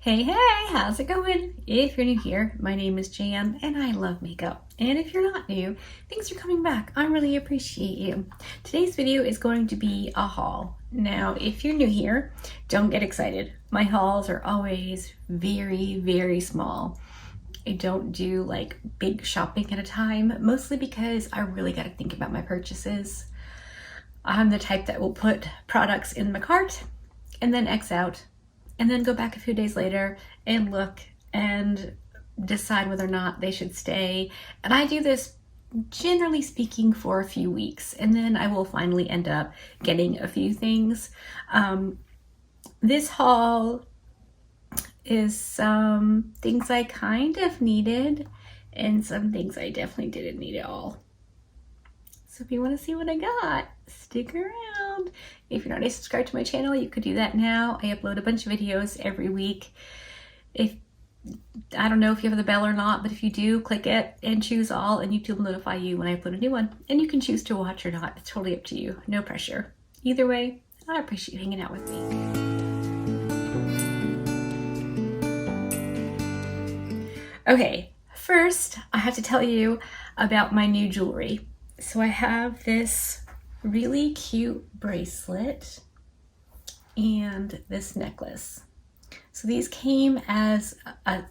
Hey, how's it going? If you're new here, my name is Jan and I love makeup. And if you're not new, thanks for coming back. I really appreciate you. Today's video is going to be a haul. Now, if you're new here, don't get excited. My hauls are always very small. I don't do like big shopping at a time, mostly because I really got to think about my purchases. I'm the type that will put products in my cart and then X out and then go back a few days later and look and decide whether or not they should stay. And I do this generally speaking for a few weeks, and then I will finally end up getting a few things. This haul is some things I kind of needed and some things I definitely didn't need at all. So if you want to see what I got, stick around. If you're not already subscribed to my channel, you could do that now. I upload a bunch of videos every week. I don't know if you have the bell or not, but if you do, click it and choose all, and YouTube will notify you when I upload a new one. And you can choose to watch or not. It's totally up to you. No pressure. Either way, I appreciate you hanging out with me. Okay, first I have to tell you about my new jewelry. So I have this really cute bracelet and this necklace. So these came as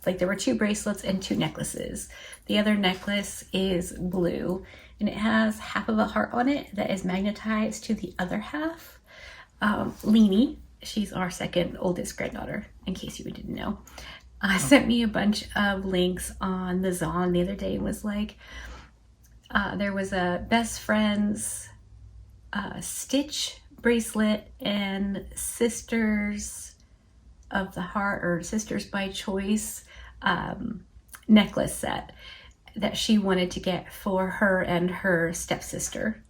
there were two bracelets and two necklaces. The other necklace is blue and it has half of a heart on it that is magnetized to the other half. Leanie, she's our second oldest granddaughter, in case you didn't know, sent me a bunch of links on the Zon the other day and was like, there was a best friends Stitch bracelet and Sisters of the Heart or Sisters by Choice necklace set that she wanted to get for her and her stepsister,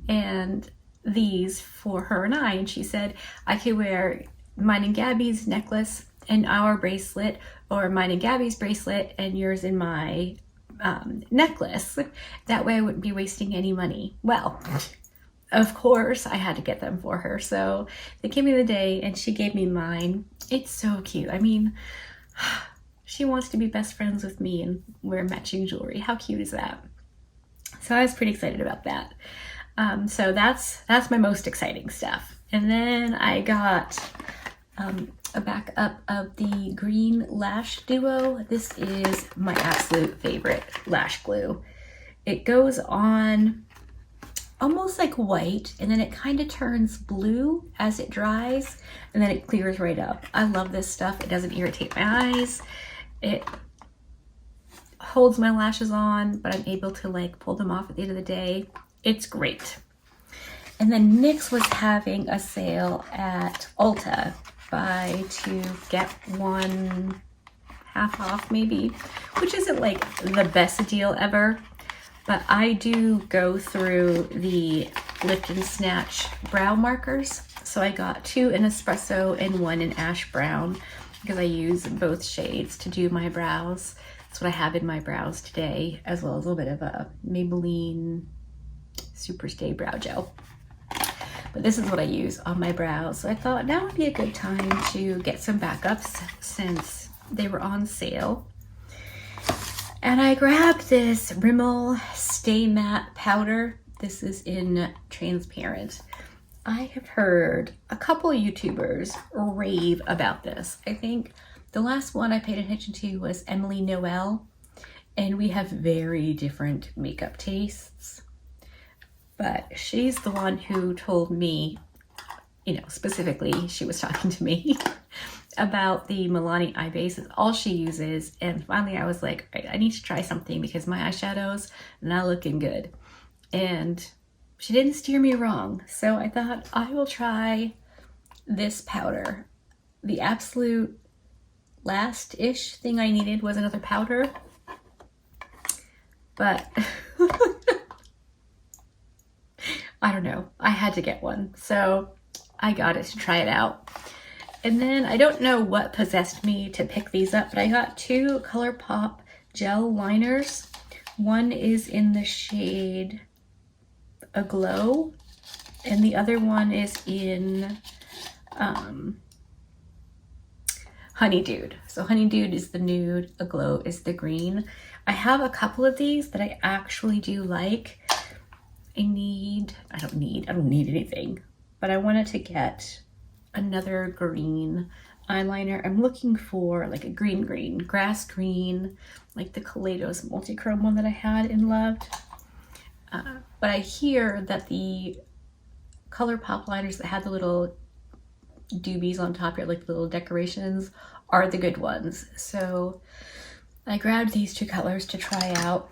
and these for her and I. And she said I could wear mine and Gabby's necklace and our bracelet, or mine and Gabby's bracelet and yours and my necklace. That way I wouldn't be wasting any money. Well, of course I had to get them for her, so they came me the day and she gave me mine. It's so cute. I mean, she wants to be best friends with me and wear matching jewelry. How cute is that? So I was pretty excited about that. So that's my most exciting stuff. And then I got a backup of the Green Lash Duo. This is my absolute favorite lash glue. It goes on almost like white, and then it kind of turns blue as it dries, and then it clears right up. I love this stuff. It doesn't irritate my eyes. It holds my lashes on, but I'm able to like pull them off at the end of the day. It's great. And then NYX was having a sale at Ulta, buy two get one half off maybe, which isn't like the best deal ever, but I do go through the Lift and Snatch brow markers. So I got two in espresso and one in ash brown because I use both shades to do my brows. That's what I have in my brows today, as well as a little bit of a Maybelline Superstay Brow Gel. But this is what I use on my brows. So I thought now would be a good time to get some backups since they were on sale. And I grabbed this Rimmel Stay Matte Powder. This is in transparent. I have heard a couple of YouTubers rave about this. I think the last one I paid attention to was Emily Noel, and we have very different makeup tastes. But she's the one who told me, you know, specifically, she was talking to me about the Milani eye base. It's all she uses. And finally I was like, right, I need to try something because my eyeshadows are not looking good. And she didn't steer me wrong. So I thought I will try this powder. The absolute last-ish thing I needed was another powder. But I don't know, I had to get one, so I got it to try it out. And then I don't know what possessed me to pick these up, but I got two ColourPop gel liners. One is in the shade Aglow, and the other one is in Honey Dude. So Honey Dude is the nude, Aglow is the green. I have a couple of these that I actually do like. I don't need anything, but I wanted to get another green eyeliner. I'm looking for like a green, grass green, like the Kaleidos multi-chrome one that I had and loved. But I hear that the ColourPop liners that had the little doobies on top here, like the little decorations, are the good ones. So I grabbed these two colors to try out.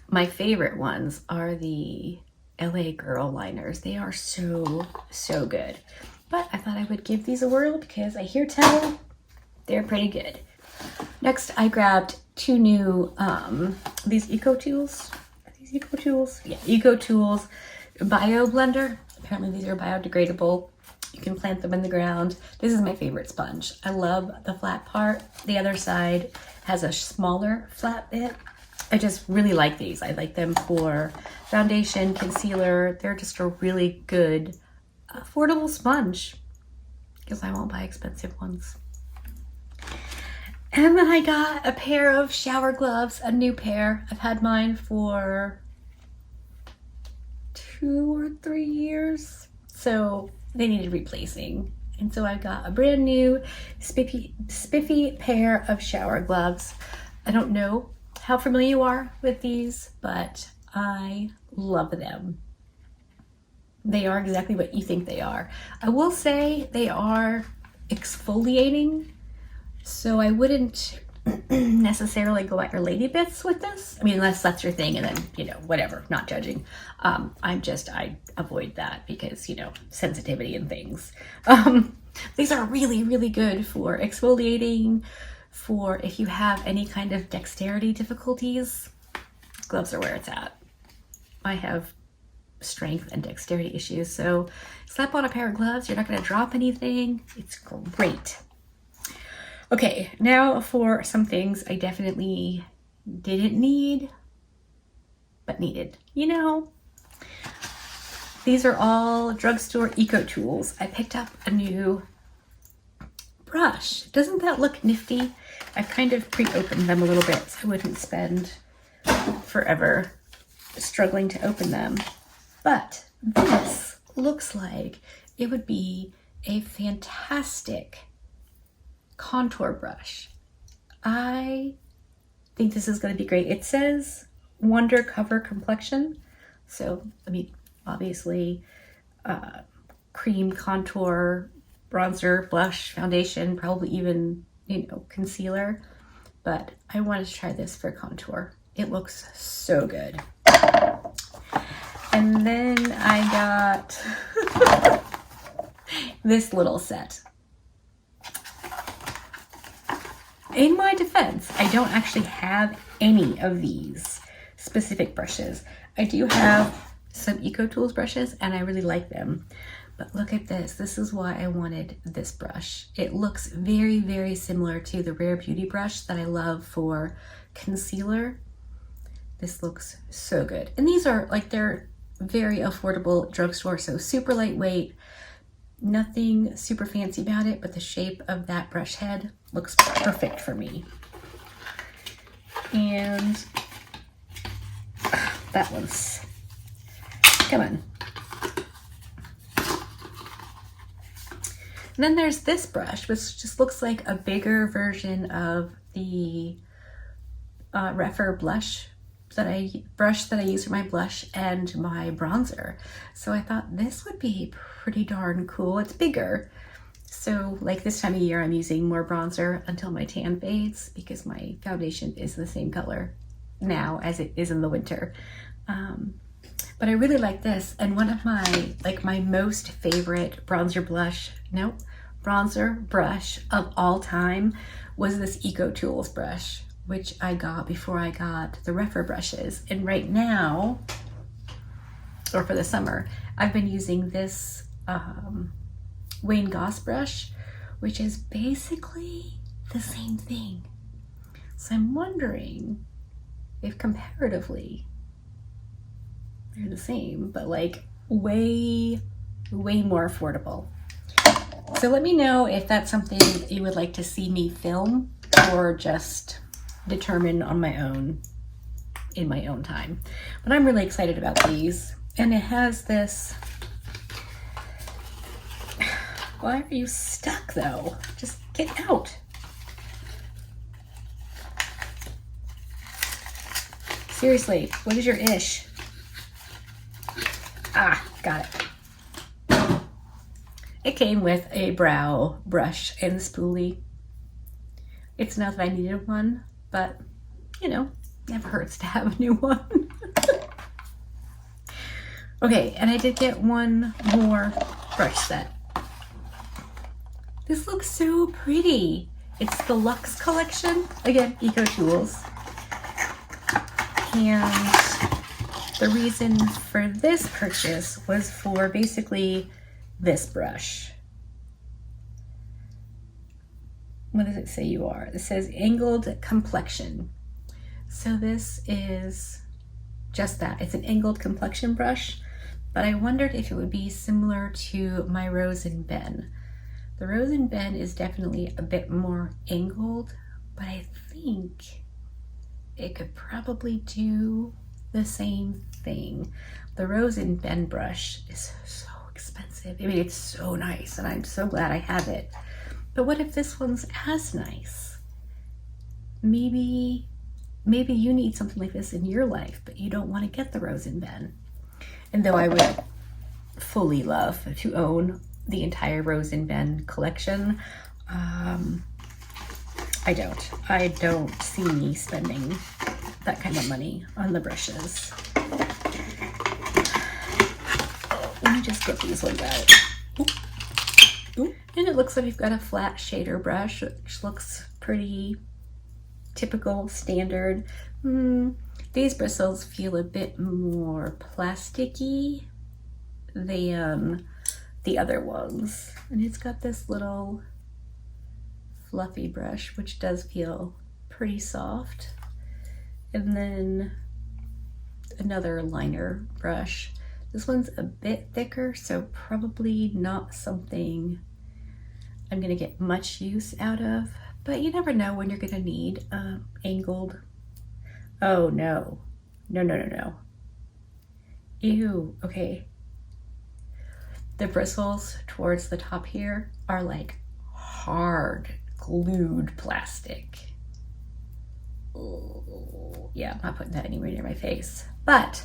My favorite ones are the LA Girl liners. They are so good. But I thought I would give these a whirl because I hear tell they're pretty good. Next, I grabbed two new, these EcoTools. Are these EcoTools? Yeah, EcoTools Bio Blender. Apparently these are biodegradable. You can plant them in the ground. This is my favorite sponge. I love the flat part. The other side has a smaller flat bit. I just really like these. I like them for foundation, concealer. They're just a really good, affordable sponge because I won't buy expensive ones. And then I got a pair of shower gloves, a new pair. I've had mine for 2 or 3 years, so they needed replacing. And so I got a brand new spiffy pair of shower gloves. I don't know how familiar you are with these, but I love them. They are exactly what you think they are. I will say they are exfoliating, so I wouldn't necessarily go at your lady bits with this. I mean, unless that's your thing, and then, you know, whatever, not judging. I avoid that because, you know, sensitivity and things. These are really good for exfoliating, for if you have any kind of dexterity difficulties. Gloves are where it's at. I have strength and dexterity issues, so slap on a pair of gloves, you're not going to drop anything. It's great. Okay, now for some things I definitely didn't need, but needed. You know, these are all drugstore EcoTools. I picked up a new brush. Doesn't that look nifty? I've kind of pre-opened them a little bit so I wouldn't spend forever struggling to open them. But this looks like it would be a fantastic contour brush. I think this is going to be great. It says Wonder Cover Complexion. So, I mean, obviously, cream, contour, bronzer, blush, foundation, probably even, you know, concealer. But I wanted to try this for contour. It looks so good. And then I got this little set. In my defense, I don't actually have any of these specific brushes. I do have some EcoTools brushes and I really like them. But look at this. This is why I wanted this brush. It looks very similar to the Rare Beauty brush that I love for concealer. This looks so good. And these are like, they're very affordable drugstore, so super lightweight. Nothing super fancy about it, but the shape of that brush head looks perfect for me. And that one's, come on. And then there's this brush, which just looks like a bigger version of the Rephr blush that I use for my blush and my bronzer. So I thought this would be pretty darn cool. It's bigger. So like this time of year, I'm using more bronzer until my tan fades because my foundation is the same color now as it is in the winter. But I really like this. And one of my most favorite bronzer brush of all time was this EcoTools brush, which I got before I got the Rephr brushes. And right now, or for the summer, I've been using this Wayne Goss brush, which is basically the same thing. So I'm wondering if comparatively they're the same, but like way more affordable. So let me know if that's something you would like to see me film or just determine on my own in my own time. But I'm really excited about these. And it has this... Why are you stuck though? Just get out. Seriously, what is your ish? Ah, got it. It came with a brow brush and spoolie. It's not that I needed one, but you know, never hurts to have a new one. Okay, and I did get one more brush set. This looks so pretty. It's the Luxe collection. Again, Eco Tools. And the reason for this purchase was for basically this brush. What does it say you are? It says Angled Complexion. So this is just that. It's an angled complexion brush, but I wondered if it would be similar to my Rose and Ben. The Rose and Ben is definitely a bit more angled, but I think it could probably do the same thing. The Rose and Ben brush is so expensive. I mean, it's so nice, and I'm so glad I have it. But what if this one's as nice? Maybe you need something like this in your life, but you don't want to get the Rose and Ben. And though I would fully love to own the entire Rose and Ben collection, I don't see me spending that kind of money on the brushes. Let me just get these ones out. Oop. Oop. And it looks like we've got a flat shader brush, which looks pretty typical, standard. These bristles feel a bit more plasticky than the other ones. And it's got this little fluffy brush, which does feel pretty soft. And then another liner brush. This one's a bit thicker, so probably not something I'm gonna get much use out of, but you never know when you're gonna need angled. Oh no, no. Ew, okay. The bristles towards the top here are like hard glued plastic. Oh, yeah, I'm not putting that anywhere near my face. But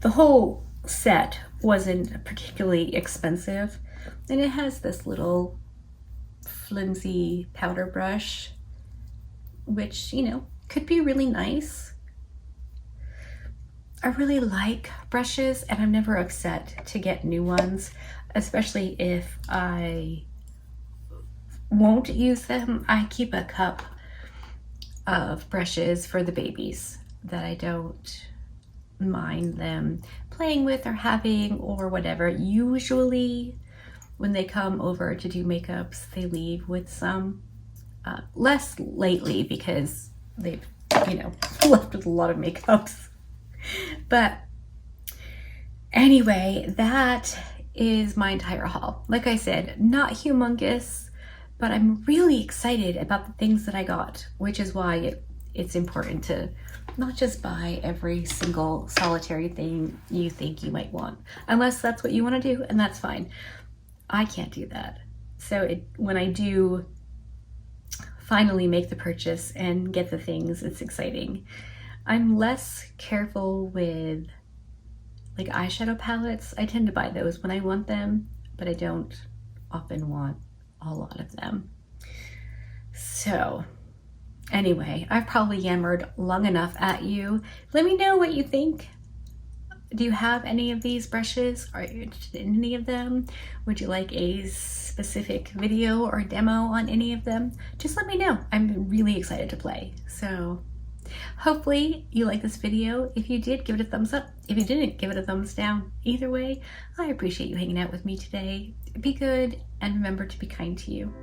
the whole set wasn't particularly expensive, and it has this little flimsy powder brush, which, you know, could be really nice. I really like brushes, and I'm never upset to get new ones, especially if I won't use them. I keep a cup of brushes for the babies that I don't mind them playing with or having or whatever. Usually when they come over to do makeups, they leave with some. Less lately because they've, you know, left with a lot of makeups. But anyway, that is my entire haul. Like I said, not humongous, but I'm really excited about the things that I got, which is why it's important to not just buy every single solitary thing you think you might want, unless that's what you want to do, and that's fine. I can't do that. So when I do finally make the purchase and get the things, it's exciting. I'm less careful with like eyeshadow palettes. I tend to buy those when I want them, but I don't often want a lot of them. So anyway, I've probably yammered long enough at you. Let me know what you think. Do you have any of these brushes? Are you interested in any of them? Would you like a specific video or demo on any of them? Just let me know. I'm really excited to play. So hopefully you like this video. If you did, give it a thumbs up. If you didn't, give it a thumbs down. Either way, I appreciate you hanging out with me today. Be good and remember to be kind to you.